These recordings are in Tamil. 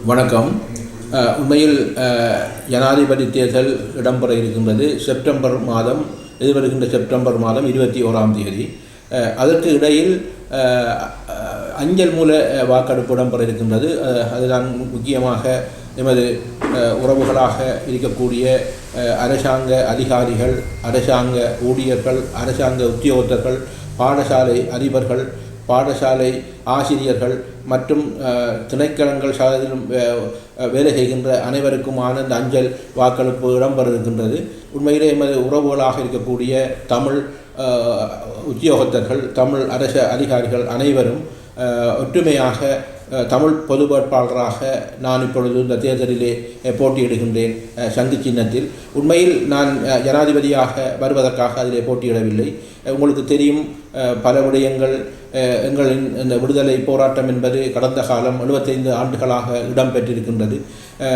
வணக்கம். உண்மையில் ஜனாதிபதி தேர்தல் இடம்பெற இருக்கின்றது. செப்டம்பர் மாதம், எதிர்வருகின்ற செப்டம்பர் மாதம் 21ஆம் தேதி. அதற்கு இடையில் அஞ்சல் மூல வாக்கெடுப்பு இடம்பெற இருக்கின்றது. அதுதான் முக்கியமாக எமது உறவுகளாக இருக்கக்கூடிய அரசாங்க அதிகாரிகள், அரசாங்க ஊழியர்கள், அரசாங்க உத்தியோகத்தர்கள், பாடசாலை அதிபர்கள், பாடசாலை ஆசிரியர்கள் மற்றும் திணைக்களங்கள் சார்பிலும் வேலை செய்கின்ற அனைவருக்குமான இந்த அஞ்சல் வாக்கெடுப்பு இடம்பெற இருக்கின்றது. உண்மையிலே எமது உறவுகளாக இருக்கக்கூடிய தமிழ் உத்தியோகத்தர்கள், தமிழ் அரச அதிகாரிகள் அனைவரும் ஒற்றுமையாக தமிழ் பொது வேட்பாளராக நான் இப்பொழுது இந்த தேர்தலிலே போட்டியிடுகின்றேன். சங்கு சின்னத்தில் உண்மையில் நான் ஜனாதிபதியாக வருவதற்காக அதிலே போட்டியிடவில்லை. உங்களுக்கு தெரியும், பல விடயங்கள் எங்களின் இந்த விடுதலை போராட்டம் என்பது கடந்த காலம் 75 ஆண்டுகளாக இடம்பெற்றிருக்கின்றது.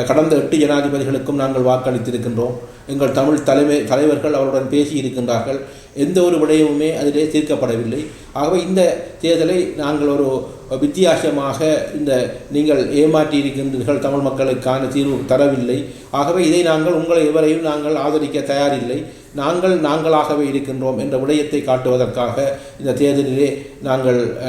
கடந்த 8 ஜனாதிபதிகளுக்கும் நாங்கள் வாக்களித்திருக்கின்றோம். எங்கள் தமிழ் தலைவர்கள் அவருடன் பேசியிருக்கின்றார்கள். எந்த ஒரு விடயமுமே அதிலே தீர்க்கப்படவில்லை. ஆகவே இந்த தேர்தலை நாங்கள் ஒரு வித்தியாசமாக நீங்கள் ஏமாற்றி இருக்கின்றீர்கள், தமிழ் மக்களுக்கான தீர்வு தரவில்லை. ஆகவே இதை நாங்கள் உங்களை எவரையும் நாங்கள் ஆதரிக்க தயாரில்லை, நாங்களாகவே இருக்கின்றோம் என்ற விடயத்தை காட்டுவதற்காக இந்த தேர்தலிலே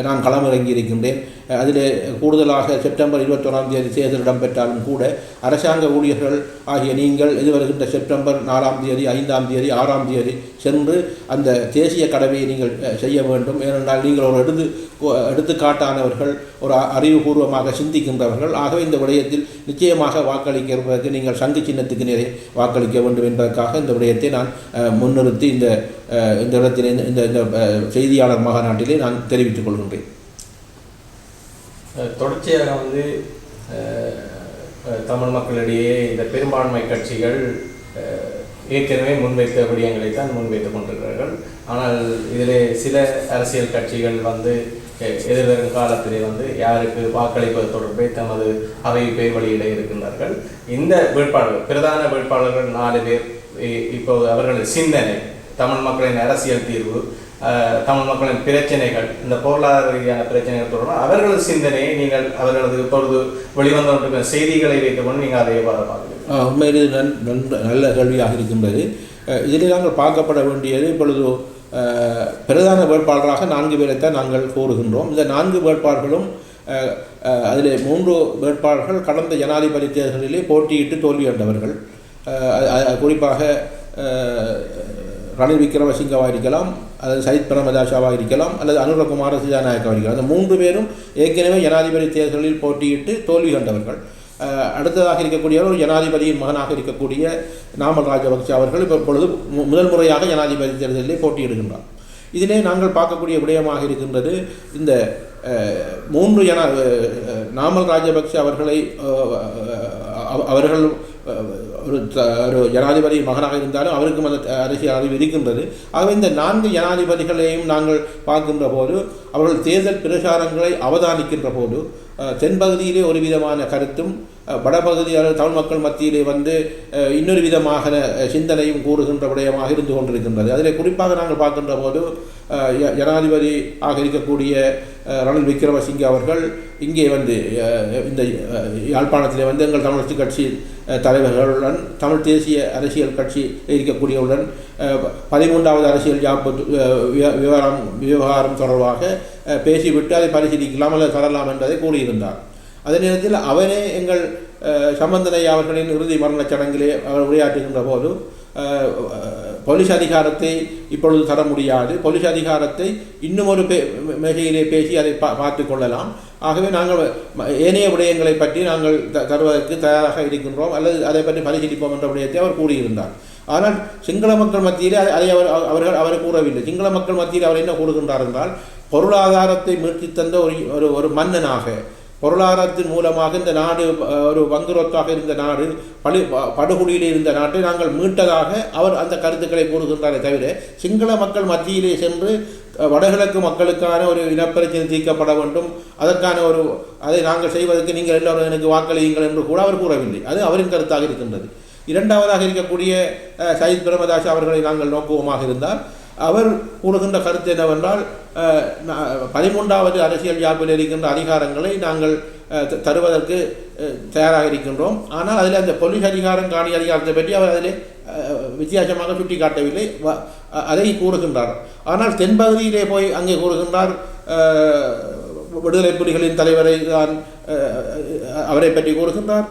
நான் களமிறங்கி இருக்கின்றேன். அதிலே கூடுதலாக செப்டம்பர் 21ஆம் தேதி தேர்தல் இடம்பெற்றாலும் கூட அரசாங்க ஊழியர்கள் ஆகிய நீங்கள் எதிர்வருகின்ற செப்டம்பர் 4ஆம் தேதி, 5ஆம் தேதி, 6ஆம் தேதி சென்று அந்த தேசிய கடமையை நீங்கள் செய்ய வேண்டும். ஏனென்றால் நீங்கள் ஒரு எடுத்துக்காட்டானவர்கள், ஒரு அறிவுபூர்வமாக சிந்திக்கின்றவர்கள். ஆகவே இந்த விடயத்தில் நிச்சயமாக வாக்களிக்கிறதுக்கு நீங்கள் சங்கு சின்னத்துக்கு நேரே வாக்களிக்க வேண்டும் என்பதற்காக இந்த விடயத்தை நான் முன்னிறுத்தி இந்த இடத்திலே இந்த செய்தியாளர் மாநாட்டிலே நான் தெரிவித்துக் கொள்கின்றேன். தொடர்ச்சியாக தமிழ் மக்களிடையே இந்த பெரும்பான்மை கட்சிகள் ஏற்கனவே முன்வைத்த விடயங்களை தான் முன்வைத்துக் கொண்டிருக்கிறார்கள். ஆனால் இதில் சில அரசியல் கட்சிகள் எதிர்வரும் காலத்திலே யாருக்கு வாக்களிப்பது தொடர்பை தமது அறிவிப்பை வெளியிட இருக்கின்றார்கள். இந்த வேட்பாளர்கள், பிரதான வேட்பாளர்கள் 4 பேர். இப்போது அவர்களது சிந்தனை, தமிழ் மக்களின் அரசியல் தீர்வு, தமிழ் மக்களின் பிரச்சனைகள், இந்த பொருளாதார ரீதியான பிரச்சனைகள் தொடர்பாக அவர்களது சிந்தனையை நீங்கள் அவர்களது இப்பொழுது வெளிவந்த செய்திகளை வைத்துக்கொண்டு நீங்கள் அதை எவ்வாறு பார்க்கிறீர்கள்? உண்மையிலே நல்ல கேள்வியாக இருக்கின்றது. இதில் நாங்கள் பார்க்கப்பட வேண்டியது, இப்பொழுது பிரதான வேட்பாளராக 4 பேரைத்தான் நாங்கள் கோருகின்றோம். இந்த 4 வேட்பாளர்களும் அதில் 3 வேட்பாளர்கள் கடந்த ஜனாதிபதி தேர்தலிலே போட்டியிட்டு தோல்வியடைந்தவர்கள். குறிப்பாக ரணில் விக்ரமசிங்கவாக இருக்கலாம், அல்லது சயித் பிரேமதாசவாக இருக்கலாம், அல்லது அனுரகுமார திசாநாயக்காவாக இருக்கலாம். அந்த 3 பேரும் ஏற்கனவே ஜனாதிபதி தேர்தலில் போட்டியிட்டு தோல்வி கண்டவர்கள். அடுத்ததாக இருக்கக்கூடியவர் ஒரு ஜனாதிபதியின் மகனாக இருக்கக்கூடிய நாமல் ராஜபக்ச அவர்கள் இப்பொழுது முதல் முறையாக ஜனாதிபதி தேர்தலிலே போட்டியிடுகின்றார். இதிலே நாங்கள் பார்க்கக்கூடிய விடயமாக இருக்கின்றது, இந்த 3 நாமல் ராஜபக்ச அவர்கள் ஒரு ஜனாதிபதி மகனாக இருந்தாலும் அவருக்கும் அந்த அரசியல் அறிவு இருக்கின்றது. ஆகவே இந்த 4 ஜனாதிபதிகளையும் நாங்கள் பார்க்கின்ற போது, அவர்கள் தேர்தல் பிரச்சாரங்களை அவதானிக்கின்ற போது தென்பகுதியிலே ஒரு விதமான கருத்தும், வடபகுதியால் தமிழ் மக்கள் மத்தியிலே இன்னொரு விதமாக சிந்தனையும் கூறுகின்ற விடயமாக இருந்து கொண்டிருக்கின்றது. அதில் குறிப்பாக நாங்கள் பார்க்கின்ற போது ஜனாதிபதி ஆக இருக்கக்கூடிய ரணில் விக்ரமசிங்கே அவர்கள் இங்கே இந்த யாழ்ப்பாணத்திலே எங்கள் தமிழரசு கட்சி தலைவர்களுடன், தமிழ் தேசிய அரசியல் கட்சி இருக்கக்கூடியவுடன் 13வது அரசியல் விவகாரம் தொடர்பாக பேசிவிட்டு அதை பரிசீலிக்கலாம் அல்லது தரலாம் என்பதை கூறியிருந்தார். அதே நேரத்தில் அவரே எங்கள் சம்பந்தனை அவர்களின் இறுதி மரணச் சடங்கிலே அவர் உரையாற்றுகின்ற போது, போலீஸ் அதிகாரத்தை இப்பொழுது தர முடியாது, போலீஸ் அதிகாரத்தை இன்னும் ஒரு மேசையிலே பேசி அதை பார்த்து கொள்ளலாம். ஆகவே நாங்கள் ஏனைய விடயங்களை பற்றி நாங்கள் தருவதற்கு தயாராக இருக்கின்றோம், அல்லது அதை பற்றி பரிசீலிப்போம் என்ற விடயத்தை அவர் கூறியிருந்தார். ஆனால் சிங்கள மக்கள் மத்தியிலே அதை அவர் கூறவில்லை. சிங்கள மக்கள் மத்தியில் அவர் என்ன கூறுகின்றார் என்றால், பொருளாதாரத்தை மீட்டி தந்த ஒரு மன்னனாக, பொருளாதாரத்தின் மூலமாக இந்த நாடு ஒரு வங்குரோத்தாக இருந்த நாடு, படுகொலியில் இருந்த நாட்டை நாங்கள் மீட்டதாக அவர் அந்த கருத்துக்களை கூறுகின்றாரே தவிர, சிங்கள மக்கள் மத்தியிலே சென்று வடகிழக்கு மக்களுக்கான ஒரு இனப்பிரச்சனை தீர்க்கப்பட வேண்டும், அதற்கான அதை நாங்கள் செய்வதற்கு நீங்கள் எல்லோரும் எனக்கு வாக்களியுங்கள் என்று கூட அவர் கூறவில்லை. அது அவரின் கருத்தாக இருக்கின்றது. இரண்டாவதாக இருக்கக்கூடிய சயித் பிரேமதாஸ் அவர்களை நாங்கள் நோக்குவோமாக இருந்தால், அவர் கூறுகின்ற கருத்து என்னவென்றால் 13வது அரசியல் யாப்பில் இருக்கின்ற அதிகாரங்களை நாங்கள் தருவதற்கு தயாராக இருக்கின்றோம். ஆனால் அதில் அந்த போலீஸ் அதிகாரம் காணி அதிகாரத்தை பற்றி அவர் அதில் வித்தியாசமாக சுட்டி காட்டவில்லை, அதை கூறுகின்றார். ஆனால் தென்பகுதியிலே போய் அங்கே கூறுகின்றார், விடுதலை புலிகளின் தலைவரை தான் அவரை பற்றி கூறுகின்றார்.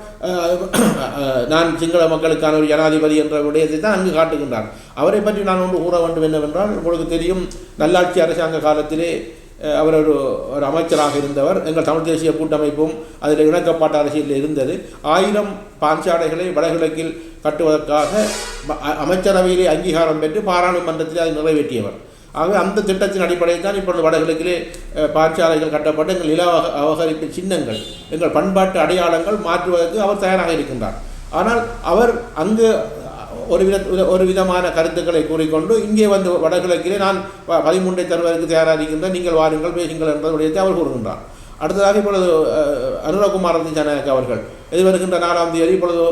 நான் சிங்கள மக்களுக்கான ஒரு ஜனாதிபதி என்ற விடயத்தை தான் அங்கு காட்டுகின்றார். அவரை பற்றி நான் ஒன்று கூற வேண்டும் என்னவென்றால், உங்களுக்கு தெரியும், நல்லாட்சி அரசாங்க காலத்திலே அவர் ஒரு அமைச்சராக இருந்தவர். எங்கள் தமிழ் தேசிய கூட்டமைப்பும் அதில் இணக்கப்பாட்டு அரசியலில் இருந்தது. 1000 பாஞ்சாலைகளை வடகிழக்கில் கட்டுவதற்காக அமைச்சரவையிலே அங்கீகாரம் பெற்று பாராளுமன்றத்தில் அதை நிறைவேற்றியவர். ஆகவே அந்த திட்டத்தின் அடிப்படையில் தான் இப்பொழுது வடகிழக்கிலே பாஞ்சாலைகள் கட்டப்பட்டு எங்கள் நில அபகரிப்பு சின்னங்கள், எங்கள் பண்பாட்டு அடையாளங்கள் மாற்றுவதற்கு அவர் தயாராக இருக்கின்றார். ஆனால் அவர் அங்கு ஒரு விதமான கருத்துக்களை கூறிக்கொண்டு இங்கே வந்து வடகிழக்கிலே நான் 13 தருவதற்கு தயாராக இருக்கின்றேன், நீங்கள் வாருங்கள் பேசுங்கள் என்ற விடயத்தை அவர் கூறுகின்றார். அடுத்ததாக இப்பொழுது அனுரகுமார திசாநாயக்க அவர்கள் எதிர்வருகின்ற 4ஆம் தேதி இப்பொழுது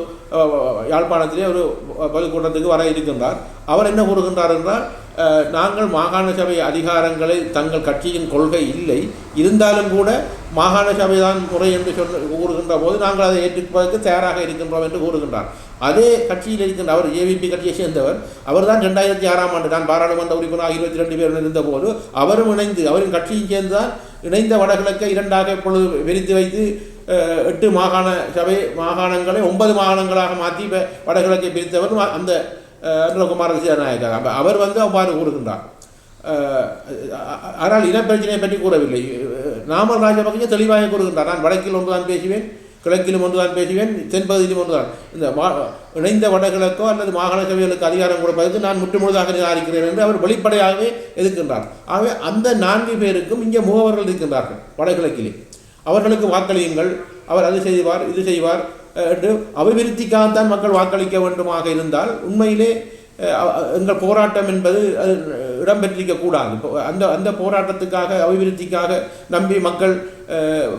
யாழ்ப்பாணத்திலே ஒரு பொதுக்கூட்டத்துக்கு வர இருக்கின்றார். அவர் என்ன கூறுகின்றார் என்றால், நாங்கள் மாகாண சபை அதிகாரங்களை தங்கள் கட்சியின் கொள்கை இல்லை, இருந்தாலும் கூட மாகாண சபை தான் முறை என்று கூறுகின்ற போது நாங்கள் அதை ஏற்றுப்பதற்கு தயாராக இருக்கின்றோம் என்று கூறுகின்றார். அதே கட்சியில் இருக்கின்ற அவர் ஏவிபி கட்சியை சேர்ந்தவர். அவர் தான் 2006ஆம் ஆண்டு நான் பாராளுமன்ற உறுப்பினராக 22 பேர் இருந்தபோது அவரும் இணைந்து, அவரின் கட்சியும் சேர்ந்துதான் இணைந்த வடகிழக்கை 2ஆக இப்பொழுது விரித்து வைத்து 8 மாகாண சபை மாகாணங்களை 9 மாகாணங்களாக மாற்றி வடகிழக்கை பிரித்தவர் அந்த அனுரகுமார திசாநாயக்க. அவர் வந்து அவ்வாறு கூறுகின்றார். ஆனால் இனப்பிரச்சனையை பற்றி கூறவில்லை. நாமல் ராஜபக்சே தெளிவாக கூறுகின்றார், நான் வடக்கில் ஒன்றுதான் பேசுவேன், கிழக்கிலும் ஒன்றுதான் பேசுவேன், தென்பகுதியிலும் ஒன்றுதான். இந்த இணைந்த வடகிழக்கோ அல்லது மாகாண சபைகளுக்கு அதிகாரம் கொடுப்பதற்கு நான் முற்றுமுழுதாக நிராகரிக்கிறேன் என்று அவர் வெளிப்படையாகவே எதிர்க்கின்றார். ஆகவே அந்த 4 பேருக்கும் இங்கே முகவர்கள் இருக்கின்றார்கள் வடகிழக்கிலே. அவர்களுக்கு வாக்களியுங்கள், அவர் அது செய்வார் இது செய்வார் என்று அபிவிருத்திக்காகத்தான் மக்கள் வாக்களிக்க வேண்டுமாக இருந்தால் உண்மையிலே எங்கள் போராட்டம் என்பது அது இடம்பெற்றிருக்கக்கூடாது. அந்த போராட்டத்துக்காக அபிவிருத்திக்காக நம்பி மக்கள்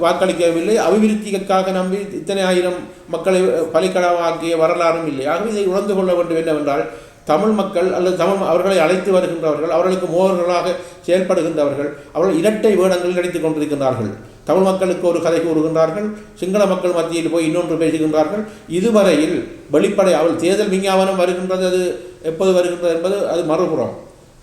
வாக்களிக்கவில்லை, அபிவிருத்திக்காக நம்பி இத்தனை ஆயிரம் மக்களை பலிக்கடவாக்கிய வரலாறும் இல்லை. ஆகவே இதை உணர்ந்து கொள்ள வேண்டும் என்னவென்றால், தமிழ் மக்கள் அல்லது அவர்களை அழைத்து வருகின்றவர்கள், அவர்களுக்கு மோகர்களாக செயல்படுகின்றவர்கள், அவர்கள் இரட்டை வேடங்களில் நடித்துக் கொண்டிருக்கின்றார்கள். தமிழ் மக்களுக்கு ஒரு கதை கூறுகின்றார்கள், சிங்கள மக்கள் மத்தியில் போய் இன்னொன்று பேசுகின்றார்கள். இதுவரையில் வெளிப்படை அவள் தேர்தல் விஞ்ஞாபனம் வருகின்றது, அது எப்போது வருகின்றது என்பது அது மறுபுறம்.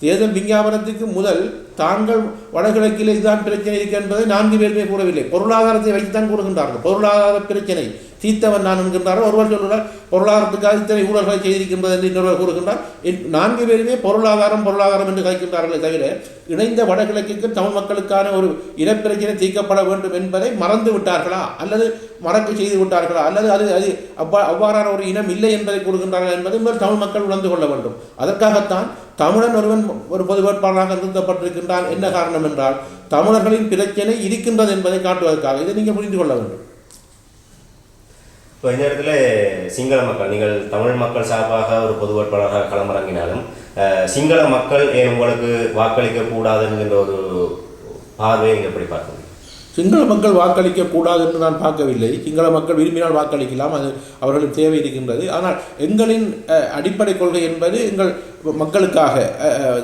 தேர்தல் விஞ்ஞாபனத்துக்கு முதல் தாங்கள் வடகிழக்கில் இதுதான் பிரச்சனை இருக்கு என்பதை 4 பேருமே கூறவில்லை, பொருளாதாரத்தை வைத்துத்தான் கூறுகின்றார்கள். பொருளாதார பிரச்சனை தீர்த்தவன் நான் என்கின்றார்கள். ஒருவர் சொல்கிறார் பொருளாதாரத்துக்காக இத்தனை ஊழல்களை செய்திருக்கின்றது என்று இன்னொருவர் கூறுகின்றார். 4 பேருமே பொருளாதாரம் என்று கலைக்கின்றார்களே தவிர இணைந்த வடகிழக்குக்கு தமிழ் மக்களுக்கான ஒரு இனப்பிரச்சனை தீர்க்கப்பட வேண்டும் என்பதை மறந்து விட்டார்களா அல்லது மறக்க செய்து விட்டார்களா அல்லது அது அவ்வாறான ஒரு இனம் இல்லை என்பதை கூறுகின்றார்கள் என்பதை தமிழ் மக்கள் உணர்ந்து கொள்ள வேண்டும். அதற்காகத்தான் தமிழன் ஒருவன் ஒரு பொது வேட்பாளராக நிறுத்தப்பட்டிருக்கின்றான். என்ன காரணம் என்றால் தமிழர்களின் பிரச்சனை இருக்கின்றது என்பதை காட்டுவதற்காக. இதை நீங்கள் புரிந்து கொள்ள வேண்டும். இப்போ இந்த இடத்துல சிங்கள மக்கள், நீங்கள் தமிழ் மக்கள் சார்பாக ஒரு பொது வேட்பாளராக களமிறங்கினாலும் சிங்கள மக்கள் ஏன் உங்களுக்கு வாக்களிக்க கூடாது என்கின்ற ஒரு பார்வையை எப்படி பார்க்கணும்? சிங்கள மக்கள் வாக்களிக்க கூடாது என்று நான் பார்க்கவில்லை. சிங்கள மக்கள் விரும்பினால் வாக்களிக்கலாம், அது அவர்களுக்கு தேவை இருக்கின்றது. ஆனால் எங்களின் அடிப்படை கொள்கை என்பது எங்கள் மக்களுக்காக,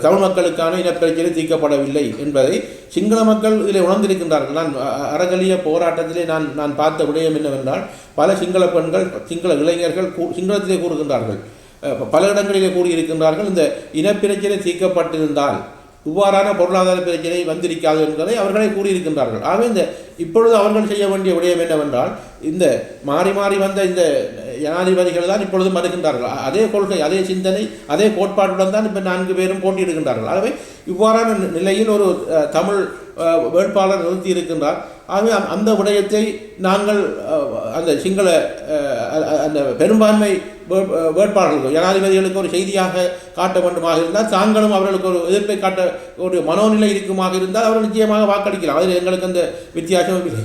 தமிழ் மக்களுக்கான இனப்பிரச்சனை தீர்க்கப்படவில்லை என்பதை சிங்கள மக்கள் இதில் உணர்ந்திருக்கின்றார்கள். நான் அறகலிய போராட்டத்திலே நான் பார்த்த விடயம் என்னவென்றால், பல சிங்கள பெண்கள், சிங்கள இளைஞர்கள் சிங்களத்திலே கூறுகின்றார்கள், பல இடங்களிலே கூறியிருக்கின்றார்கள், இந்த இனப்பிரச்சனை தீர்க்கப்பட்டிருந்தால் இவ்வாறான பொருளாதார பிரச்சனை வந்திருக்காது என்பதை அவர்களே கூறியிருக்கின்றார்கள். ஆகவே இப்பொழுது அவர்கள் செய்ய வேண்டிய விடயம் என்னவென்றால், இந்த மாறி மாறி வந்த இந்த ஜனாதிபதிகள் தான் இப்பொழுது வருகின்றார்கள். அதே கொள்கை, அதே சிந்தனை, அதே கோட்பாட்டுடன் தான் இப்போ 4 பேரும் போட்டியிடுகின்றார்கள். ஆகவே இவ்வாறான நிலையில் ஒரு தமிழ் வேட்பாளர் நிறுத்தி இருக்கின்றார். ஆகவே அந்த விடயத்தை நாங்கள் அந்த சிங்கள அந்த பெரும்பான்மை வேட்பாளர்கள் ஜனாதிபதிகளுக்கு ஒரு செய்தியாக காட்ட வேண்டுமாக இருந்தால், தாங்களும் அவர்களுக்கு ஒரு எதிர்ப்பை காட்ட ஒரு மனோநிலை இருக்குமாக இருந்தால் அவர்கள் நிச்சயமாக வாக்களிக்கலாம். அதில் எங்களுக்கு அந்த வித்தியாசமும் இல்லை.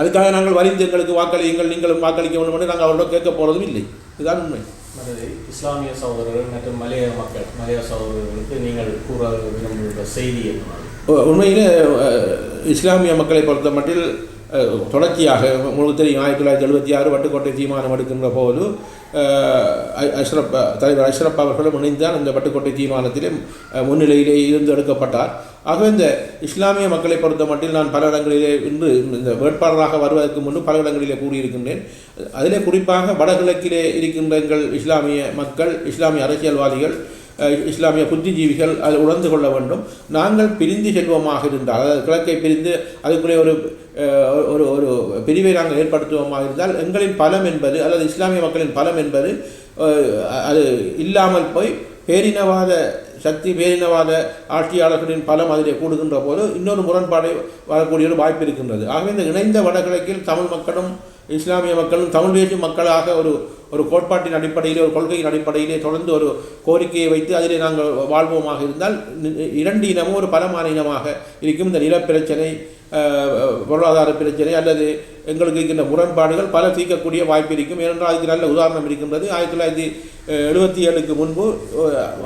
அதுக்காக நாங்கள் வரிந்து எங்களுக்கு வாக்களியுங்கள், நீங்களும் வாக்களிக்க வேண்டும் என்று நாங்கள் அவர்களோட கேட்க போகிறதும் இல்லை. இதுதான் உண்மை. இஸ்லாமிய சகோதரர்கள் மற்றும் மலைய சகோதரர்களுக்கு நீங்கள் கூற விரும்புகிற செய்தி என்ன? உண்மையிலே இஸ்லாமிய மக்களை பொறுத்த மட்டில் தொடர்ச்சியாக உங்களுக்கு தெரியும் 1976 வட்டுக்கோட்டை தீர்மானம் எடுக்கின்ற போது தலைவர் அஷ்ரப் அவர்களும் இணைந்தான் அந்த வட்டுக்கோட்டை தீர்மானத்திலே முன்னிலையிலே இருந்து எடுக்கப்பட்டார். ஆகவே இந்த இஸ்லாமிய மக்களை பொறுத்த மட்டில் நான் பல இடங்களிலே இன்று இந்த வேட்பாளராக வருவதற்கு முன்பு பல இடங்களிலே கூறியிருக்கின்றேன். அதிலே குறிப்பாக வடகிழக்கிலே இருக்கின்ற எங்கள் இஸ்லாமிய மக்கள், இஸ்லாமிய அரசியல்வாதிகள், இஸ்லாமிய புத்திஜீவிகள் அதை உணர்ந்து கொள்ள வேண்டும். நாங்கள் பிரிந்து செல்வோமாக இருந்தால், அதாவது கிழக்கை பிரிந்து அதுக்குள்ளே ஒரு ஒரு ஒரு பிரிவை நாங்கள் ஏற்படுத்துவோமாக இருந்தால் எங்களின் பலம் என்பது, அல்லது இஸ்லாமிய மக்களின் பலம் என்பது அது இல்லாமல் போய் பேரினவாத சக்தி, பேரினவாத ஆட்சியாளர்களின் பலம் அதிலே கூடுகின்ற போது இன்னொரு முரண்பாடை வரக்கூடிய ஒரு வாய்ப்பு இருக்கின்றது. ஆகவே இந்த இணைந்த வடகிழக்கில் தமிழ் மக்களும் இஸ்லாமிய மக்களும் தமிழ் பேசும் மக்களாக ஒரு கோட்பாட்டின் அடிப்படையிலே, ஒரு கொள்கையின் அடிப்படையிலே தொடர்ந்து ஒரு கோரிக்கையை வைத்து அதிலே நாங்கள் வாழ்வோமாக இருந்தால் இரண்டு இனமும் ஒரு பலமான இனமாக இருக்கும். இந்த நிலப்பிரச்சனை, பொருளாதார பிரச்சனை அல்லது எங்களுக்கு இருக்கின்ற முரண்பாடுகள் பல தீர்க்கக்கூடிய வாய்ப்பு இருக்கும். ஏனென்றால் அதுக்கு நல்ல உதாரணம் இருக்கின்றது. 1977க்கு முன்பு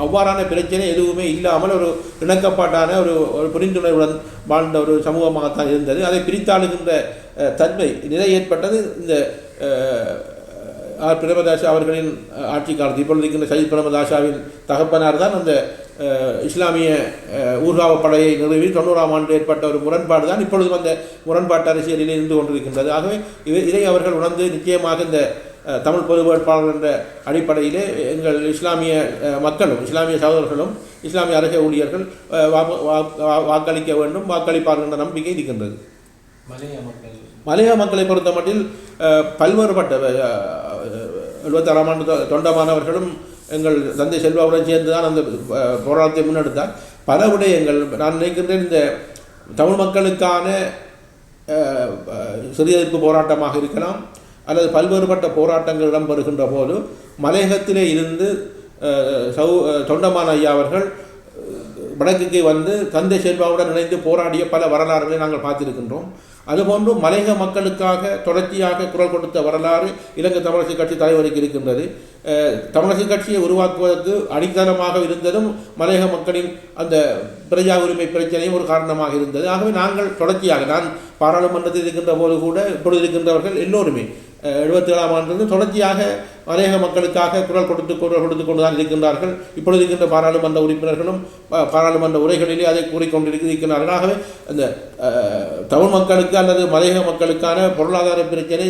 அவ்வாறான பிரச்சனை எதுவுமே இல்லாமல் ஒரு இணக்கப்பாட்டான ஒரு புரிந்துணர்வுடன் வாழ்ந்த ஒரு சமூகமாகத்தான் இருந்தது. அதை பிரித்தாளுகின்ற தன்மை நிலை ஏற்பட்டது இந்த பிரேமதாசா அவர்களின் ஆட்சி காலத்தில். இப்பொழுது இருக்கின்ற சஜித் பிரேமதாசாவின் தகப்பனார் தான் அந்த இஸ்லாமிய ஊர்காவ படையை நிறுவி 90ஆம் ஆண்டு ஏற்பட்ட ஒரு முரண்பாடு தான் இப்பொழுது அந்த முரண்பாட்டு அரசியலில் இருந்து கொண்டிருக்கின்றது. ஆகவே இதை அவர்கள் உணர்ந்து நிச்சயமாக இந்த தமிழ் பொது வேட்பாளர் என்ற அடிப்படையிலே எங்கள் இஸ்லாமிய மக்களும், இஸ்லாமிய சகோதரர்களும், இஸ்லாமிய அரச ஊழியர்கள் வாக்களிக்க வேண்டும், வாக்களிப்பார்கள் என்ற நம்பிக்கை இருக்கின்றது. மலைய மக்களை பொறுத்த மட்டில் பல்வேறுபட்ட 76ஆம் ஆண்டு தொண்டமானவர்களும் எங்கள் தந்தை செல்வாவுடன் சேர்ந்து தான் அந்த போராட்டத்தை முன்னெடுத்தார். பல விடயங்கள் நான் நினைக்கின்றேன். இந்த தமிழ் மக்களுக்கான சிறிய எதிர்ப்பு போராட்டமாக இருக்கலாம், அல்லது பல்வேறுபட்ட போராட்டங்கள் இடம்பெறுகின்ற போது மலையகத்திலே இருந்து தொண்டமான் ஐயா அவர்கள் வடக்குக்கு வந்து தந்தை செல்வாவுடன் இணைந்து போராடிய பல வரலாறுகளை நாங்கள் பார்த்திருக்கின்றோம். அதுபோன்று மலையக மக்களுக்காக தொடர்ச்சியாக குரல் கொடுத்த வரலாறு இலங்கை தமிழரசு கட்சி தலைவருக்கு இருக்கின்றது. தமிழரசு கட்சியை உருவாக்குவதற்கு அடித்தளமாக இருந்ததும் மலையக மக்களின் அந்த பிரஜா உரிமை பிரச்சனையும் ஒரு காரணமாக இருந்தது. ஆகவே நாங்கள் தொடர்ச்சியாக, நான் பாராளுமன்றத்தில் இருக்கின்ற போது கூட இப்பொழுது இருக்கின்றவர்கள் எல்லோருமே 77ஆம் ஆண்டிலிருந்து தொடர்ச்சியாக மலையக மக்களுக்காக குரல் கொடுத்து கொண்டு தான் இருக்கின்றார்கள். இப்பொழுது இருக்கின்ற பாராளுமன்ற உறுப்பினர்களும் பாராளுமன்ற உரைகளிலே அதை கூறிக்கொண்டிருக்கிறார்கள். ஆகவே அந்த தமிழ் மக்களுக்கு அல்லது மலையக மக்களுக்கான பொருளாதார பிரச்சனை,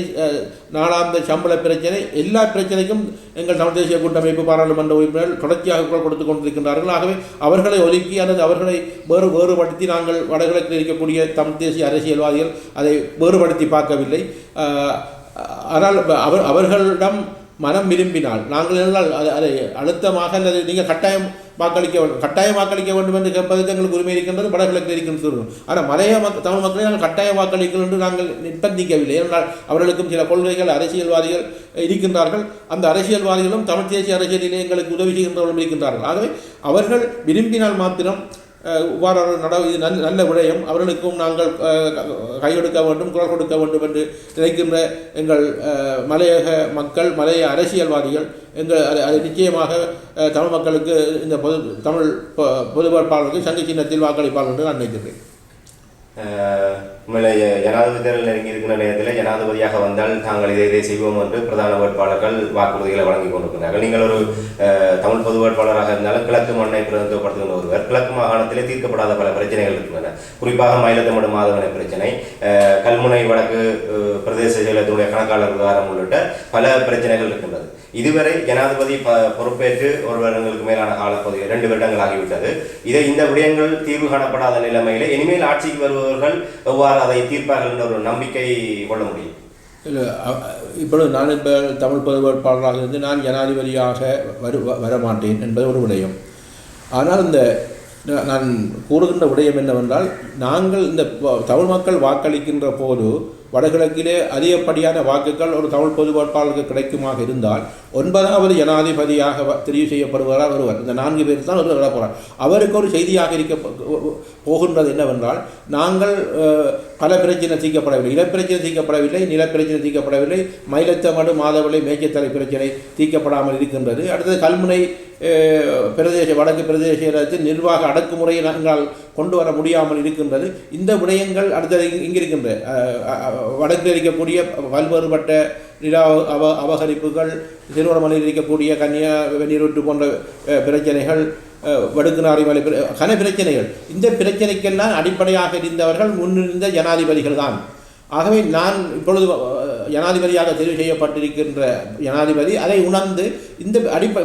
நாளாந்த சம்பள பிரச்சனை, எல்லா பிரச்சனைக்கும் எங்கள் தமிழ் தேசிய கூட்டமைப்பு பாராளுமன்ற உறுப்பினர்கள் தொடர்ச்சியாக குரல் கொடுத்து கொண்டிருக்கின்றார்கள். ஆகவே அவர்களை ஒதுக்கி அல்லது அவர்களை வேறுபடுத்தி நாங்கள் வடகிழக்கில் இருக்கக்கூடிய தமிழ் தேசிய அரசியல்வாதிகள் அதை வேறுபடுத்தி பார்க்கவில்லை. ஆனால் அவர்களிடம் மனம் விரும்பினால் நாங்கள் இருந்தால் அதை அழுத்தமாக அல்லது நீங்கள் கட்டாயம் வாக்களிக்க வேண்டும் என்று கேட்பதற்கு எங்களுக்கு உரிமை இருக்கின்றது, வடகிழக்கில் இருக்கின்றது. ஆனால் மலைய தமிழ் மக்களை நாங்கள் கட்டாயம் வாக்களிக்கணும் என்று நாங்கள் நிர்பந்திக்கவில்லை. ஏனென்றால் அவர்களுக்கும் சில கொள்கைகள், அரசியல்வாதிகள் இருக்கின்றார்கள். அந்த அரசியல்வாதிகளும் தமிழ் தேசிய அரசியலிலே எங்களுக்கு உதவி செய்கின்றவர்களும் இருக்கின்றார்கள். ஆகவே அவர்கள் விரும்பினால் மாத்திரம் இவ்வாறு இது நல்ல விடயம், அவர்களுக்கும் நாங்கள் கையெடுக்க வேண்டும், குரல் கொடுக்க வேண்டும் என்று நினைக்கின்ற எங்கள் மலையக மக்கள், மலைய அரசியல்வாதிகள் அதை நிச்சயமாக தமிழ் மக்களுக்கு இந்த தமிழ் பொது வேட்பாளருக்கு சங்க சின்னத்தில் வாக்களிப்பார்கள் என்று நான் நினைக்கிறேன். உண்மையிலே ஜனாதிபதி தேர்தல் நெருங்கி இருக்கிற நேரத்தில் ஜனாதிபதியாக வந்தால் தாங்கள் இதை செய்வோம் என்று பிரதான வேட்பாளர்கள் வாக்குறுதிகளை வழங்கி கொண்டிருக்கிறார்கள். நீங்கள் ஒரு தமிழ் பொது வேட்பாளராக இருந்தாலும் கிழக்கு மண்ணை பிரதிநிதித்துவப்படுத்துகின்ற ஒருவர், கிழக்கு மாகாணத்திலே தீர்க்கப்படாத பல பிரச்சனைகள் இருக்கின்றன. குறிப்பாக மயிலத்தமடு மாதவனை பிரச்சனை, கல்முனை வடக்கு பிரதேச செயலகத்தினுடைய கணக்காளர் விவகாரம் உள்ளிட்ட பல பிரச்சனைகள் இருக்கின்றது. இதுவரை ஜனாதிபதி பொறுப்பேற்று ஒரு வருடங்களுக்கு மேலான காலப்பகுதி 2 வருடங்கள் ஆகிவிட்டது. இந்த விடயங்கள் தீர்வு காணப்படாத நிலைமையிலே இனிமேல் ஆட்சிக்கு வருபவர்கள் எவ்வாறு அதை தீர்ப்பார்கள் என்ற ஒரு நம்பிக்கை கொள்ள முடியும்? இல்லை, இப்பொழுது நான் இப்போ தமிழ் பொது வேட்பாளராக இருந்து நான் ஜனாதிபதியாக வரமாட்டேன் என்பது ஒரு விடயம். ஆனால் இந்த நான் கூறுகின்ற விடயம் என்னவென்றால், நாங்கள் இந்த தமிழ் மக்கள் வாக்களிக்கின்ற போது வடகிழக்கிலே அதிகப்படியான வாக்குகள் ஒரு தமிழ் பொது வேட்பாளருக்கு கிடைக்குமாக இருந்தால் 9வது ஜனாதிபதியாக தெரிவு செய்யப்படுவார் ஒருவர். இந்த 4 பேர் தான் ஒருவர் வரப்போகிறார். அவருக்கு ஒரு செய்தியாக இருக்க போகின்றது என்னவென்றால், நாங்கள் பல பிரச்சனை தீர்க்கப்படவில்லை. இனப்பிரச்சனை தீர்க்கப்படவில்லை, நிலப்பிரச்சனை தீர்க்கப்படவில்லை, மயிலத்தமடு மாதவளை மேய்ச்சத்தலை பிரச்சனை தீர்க்கப்படாமல் இருக்கின்றது. அடுத்தது கல்முனை பிரதேச வடக்கு பிரதேசத்தில் நிர்வாக அடக்குமுறையை நாங்கள் கொண்டு வர முடியாமல் இருக்கின்றது. இந்த விடயங்கள் அடுத்தது இங்கே இருக்கின்ற வடக்கில் இருக்கக்கூடிய பல்வேறுபட்ட நில அபகரிப்புகள், திருவண்ணாமலையில் இருக்கக்கூடிய கன்னியா வெந்நீரூற்று போன்ற பிரச்சனைகள், வடுக்குநாரி மலை கன பிரச்சனைகள், இந்த பிரச்சனைக்கெல்லாம் அடிப்படையாக இருந்தவர்கள் முன்னிருந்த ஜனாதிபதிகள் தான். ஆகவே நான் இப்பொழுது ஜனாதிபதியாக தெரிவு செய்யப்பட்டிருக்கின்ற ஜனாதிபதி அதை உணர்ந்து இந்த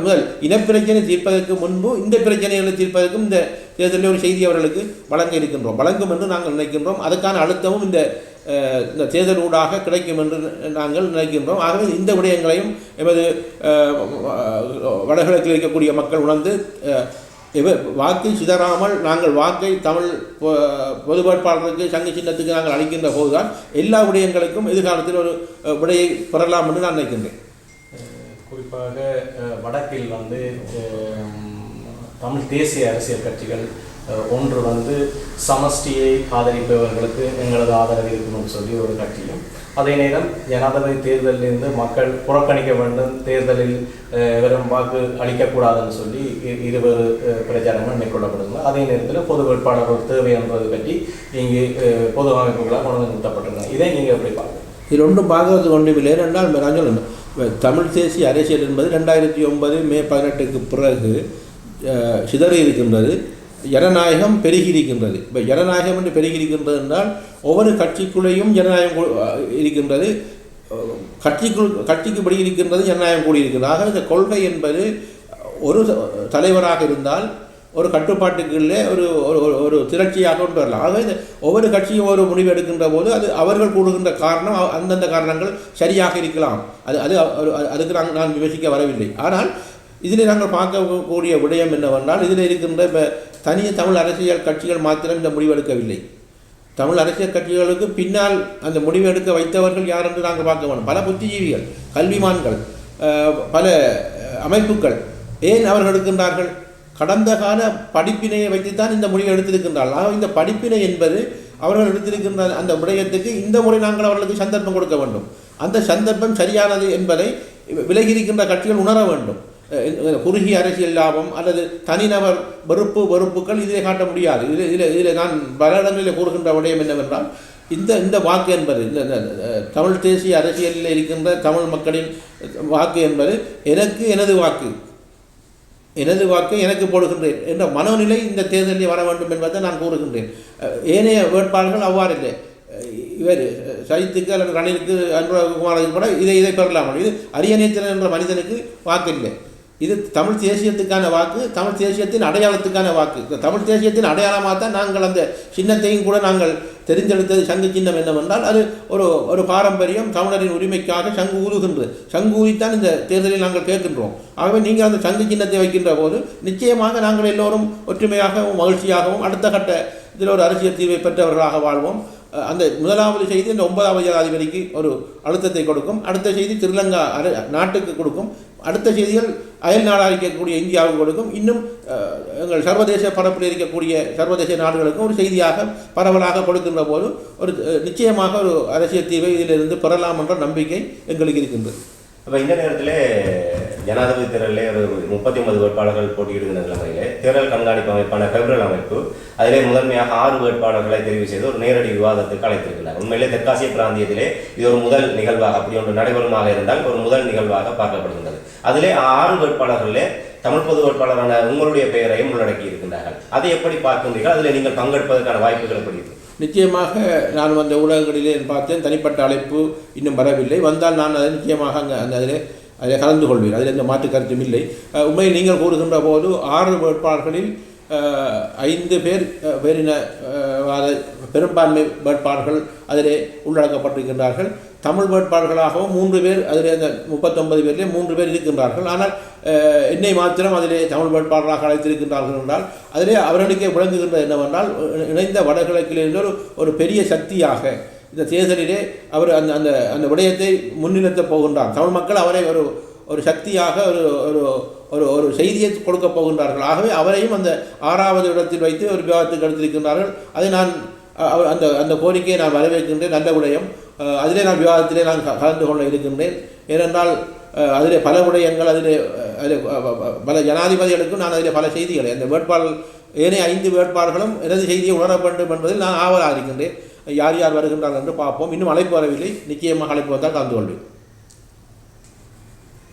முதல் இனப்பிரச்சனை தீர்ப்பதற்கு முன்பு இந்த பிரச்சனைகளை தீர்ப்பதற்கும் இந்த தேர்தலில் ஒரு செய்தி அவர்களுக்கு வழங்க இருக்கின்றோம், வழங்கும் என்று நாங்கள் நினைக்கின்றோம். அதுக்கான அழுத்தமும் இந்த தேர்தல் ஊடாக கிடைக்கும் என்று நாங்கள் நினைக்கின்றோம். ஆகவே இந்த விடயங்களையும் எமது வடகிழக்கில் இருக்கக்கூடிய மக்கள் உணர்ந்து வாக்கை சிதறாமல் நாங்கள் வாக்கை தமிழ் பொது வேட்பாளருக்கு சங்க சின்னத்துக்கு நாங்கள் அளிக்கின்ற போதுதான் எல்லா விடயங்களுக்கும் எதிர்காலத்தில் ஒரு விடையை பெறலாம் என்று நான் நினைக்கின்றேன். குறிப்பாக வடக்கில் தமிழ் தேசிய அரசியல் கட்சிகள் ஒன்று சமஷ்டியை ஆதரிப்பவர்களுக்கு எங்களது ஆதரவு இருக்கணும்னு சொல்லி ஒரு கட்சியும், அதே நேரம் ஜனாதிபதி தேர்தலிலிருந்து மக்கள் புறக்கணிக்க வேண்டும், தேர்தலில் வெறும் வாக்கு அளிக்கக்கூடாதுன்னு சொல்லி இருவேறு பிரச்சாரங்கள் மேற்கொள்ளப்படுங்க. அதே நேரத்தில் பொது வேட்பாளர்கள் தேவை என்பதை பற்றி இங்கு பொது அமைப்புகளாக கொண்டு நிறுத்தப்பட்டிருக்காங்க. இதை நீங்கள் எப்படி பார்க்குறீங்க? இது ஒன்றும் பார்க்கறது ஒன்றுமில்லை. என்றால் நான் சொல்லணும், தமிழ் தேசிய அரசியல் என்பது 2009 மே 18க்கு பிறகு சிதறி இருக்கின்றது. ஜனநாயகம் பெருகி இருக்கின்றது. இப்போ ஜனநாயகம் என்று பெருகி இருக்கின்றது என்றால் ஒவ்வொரு கட்சிக்குள்ளேயும் ஜனநாயகம் இருக்கின்றது, கட்சிக்கு படி இருக்கின்றது, ஜனநாயகம் கூடியிருக்கின்றது. ஆக இந்த கொள்கை என்பது ஒரு தலைவராக இருந்தால் ஒரு கட்டுப்பாட்டுக்குள்ளே ஒரு ஒரு திரட்சியாக கொண்டு வரலாம். ஆக இந்த ஒவ்வொரு கட்சியும் ஒரு முடிவு எடுக்கின்ற போது அது அவர்கள் கூடுகின்ற காரணம் அந்தந்த காரணங்கள் சரியாக இருக்கலாம். அதுக்கு நான் விமர்சிக்க வரவில்லை. ஆனால் இதில் நாங்கள் பார்க்கக்கூடிய விடயம் என்னவென்றால், இதில் இருக்கின்ற இப்போ தனிய தமிழ் அரசியல் கட்சிகள் மாத்திரம் இந்த முடிவெடுக்கவில்லை. தமிழ் அரசியல் கட்சிகளுக்கு பின்னால் அந்த முடிவெடுக்க வைத்தவர்கள் யார் என்று நாங்கள் பார்க்க வேண்டும். பல புத்திஜீவிகள், கல்விமான்கள், பல அமைப்புகள். ஏன் அவர்கள் எடுக்கின்றார்கள்? கடந்த கால படிப்பினையை வைத்துத்தான் இந்த முடிவை எடுத்திருக்கின்றார்கள். ஆக இந்த படிப்பினை என்பது அவர்கள் எடுத்திருக்கின்ற அந்த விடயத்துக்கு இந்த முறை நாங்கள் அவர்களுக்கு சந்தர்ப்பம் கொடுக்க வேண்டும். அந்த சந்தர்ப்பம் சரியானது என்பதை விலகியிருக்கின்ற கட்சிகள் உணர வேண்டும். குறுகிய அரசியல் லாபம் அல்லது தனிநபர் வெறுப்புகள் இதிலே காட்ட முடியாது. இதில் நான் பல இடங்களில் கூறுகின்ற விடயம் என்னவென்றால், இந்த வாக்கு என்பது இந்த தமிழ் தேசிய அரசியலில் இருக்கின்ற தமிழ் மக்களின் வாக்கு என்பது எனது வாக்கு எனக்கு போடுகின்றேன் என்ற மனோநிலை இந்த தேர்தலில் வர வேண்டும் என்பதை நான் கூறுகின்றேன். ஏனைய வேட்பாளர்கள் அவ்வாறு இல்லை. இவர் சைத்துக்கு அல்லது ரணிலுக்கு அன்புகுமாருக்கு கூட இதை பெறலாம். இது அரியநேத்திரன் என்ற மனிதனுக்கு வாக்கு இல்லை. இது தமிழ் தேசியத்துக்கான வாக்கு, தமிழ் தேசியத்தின் அடையாளத்துக்கான வாக்கு. இந்த தமிழ் தேசியத்தின் அடையாளமாக தான் நாங்கள் அந்த சின்னத்தையும் கூட நாங்கள் தெரிந்தெடுத்தது. சங்கு சின்னம் என்னவென்றால் அது ஒரு பாரம்பரியம், தமிழரின் உரிமைக்காக சங்கு ஊதுகின்றது. சங்கு ஊதித்தான் இந்த தேர்தலில் நாங்கள் கேட்கின்றோம். ஆகவே நீங்கள் அந்த சங்கு சின்னத்தை வைக்கின்ற போது நிச்சயமாக நாங்கள் எல்லோரும் ஒற்றுமையாகவும் மகிழ்ச்சியாகவும் அடுத்த கட்ட இதில் ஒரு அரசியல் தீர்வை பெற்றவர்களாக வாழ்வோம். அந்த முதலாவது செய்தி இந்த 9வது ஜனாதிபதிக்கு ஒரு அழுத்தத்தை கொடுக்கும். அடுத்த செய்தி ஸ்ரீலங்கா நாட்டுக்கு கொடுக்கும். அடுத்த செய்திகள் அயல் நாடாக இருக்கக்கூடிய இந்தியாவுக்கு கொடுக்கும். இன்னும் எங்கள் சர்வதேச பரப்பில் இருக்கக்கூடிய சர்வதேச நாடுகளுக்கும் ஒரு செய்தியாக பரவலாக கொடுக்கின்ற போது ஒரு நிச்சயமாக ஒரு அரசியல் தீர்வை இதிலிருந்து பெறலாம் என்ற நம்பிக்கை எங்களுக்கு இருக்கின்றது. அப்போ இந்த நேரத்தில் ஜனாதிபதி தேர்தலில் ஒரு 39 வேட்பாளர்கள் போட்டியிடுகிற நிலைமையிலே தேர்தல் கண்காணிப்பு அமைப்பான பெப்ரல் அமைப்பு அதிலே முதன்மையாக 6 வேட்பாளர்களை தெரிவு செய்து ஒரு நேரடி விவாதத்துக்கு அழைத்திருக்கிறார். உண்மையிலே தெற்காசிய பிராந்தியத்திலே இது ஒரு முதல் நிகழ்வாக, அப்படி ஒன்று நடைபெறுமாக இருந்தால் ஒரு முதல் நிகழ்வாக பார்க்கப்படுகின்றது. அதிலே 6 வேட்பாளர்களே தமிழ் பொது வேட்பாளரான உங்களுடைய பெயரையும் உள்ளடக்கி இருக்கின்றார்கள். அதை எப்படி பார்க்கின்றீர்கள்? அதில் நீங்கள் பங்கெடுப்பதற்கான வாய்ப்புகள் எப்படி இருக்கு? நிச்சயமாக நான் அந்த ஊடகங்களிலே பார்த்தேன். தனிப்பட்ட அழைப்பு இன்னும் வரவில்லை. வந்தால் நான் அதை நிச்சயமாக அதில் கலந்து கொள்வேன். அதில் எந்த மாற்று கருத்தும் இல்லை. உண்மையில் நீங்கள் கூறுகின்ற போது 6 வேட்பாளர்களில் 5 பேர் பேரினவாத பெரும்பான்மை வேட்பாளர்கள் அதிலே உள்ளடக்கப்பட்டிருக்கின்றார்கள். தமிழ் வேட்பாளர்களாகவும் 3 பேர் அதில் அந்த 39 பேரிலே 3 பேர் இருக்கின்றார்கள். ஆனால் என்னை மாத்திரம் அதிலே தமிழ் வேட்பாளராக அழைத்திருக்கின்றார்கள் என்றால் அதிலே அவர்களுக்கே விளங்குகின்றது என்னவென்றால், இணைந்த வடகிழக்கிலிருந்து ஒரு பெரிய சக்தியாக இந்த தேர்தலிலே அவர் அந்த விடயத்தை முன்னிறுத்தப் போகின்றார். தமிழ் மக்கள் அவரை ஒரு சக்தியாக ஒரு செய்தியை கொடுக்கப் போகின்றார்கள். ஆகவே அவரையும் அந்த 6வது இடத்தில் வைத்து ஒரு விவாதத்துக்கு எடுத்திருக்கின்றார்கள். அதை நான் அந்த அந்த கோரிக்கையை நான் வரவேற்கின்றேன். நல்ல விடயம். அதிலே நான் விவாதத்திலே நான் கலந்து கொள்ள இருக்கின்றேன். ஏனென்றால் அதிலே பல விடயங்கள், அதிலே பல ஜனாதிபதிகளுக்கும் நான் அதிலே பல செய்திகளை, அந்த வேட்பாளர் ஏனைய 5 வேட்பாளர்களும் எனது செய்தியை உணர வேண்டும் என்பதில் நான் ஆவலாக இருக்கின்றேன். யார் யார் வருகின்றார்கள் என்று பார்ப்போம். இன்னும் அழைப்பு வரவில்லை. நிச்சயமாக அழைப்பு வந்தால் கலந்து கொள்வேன்.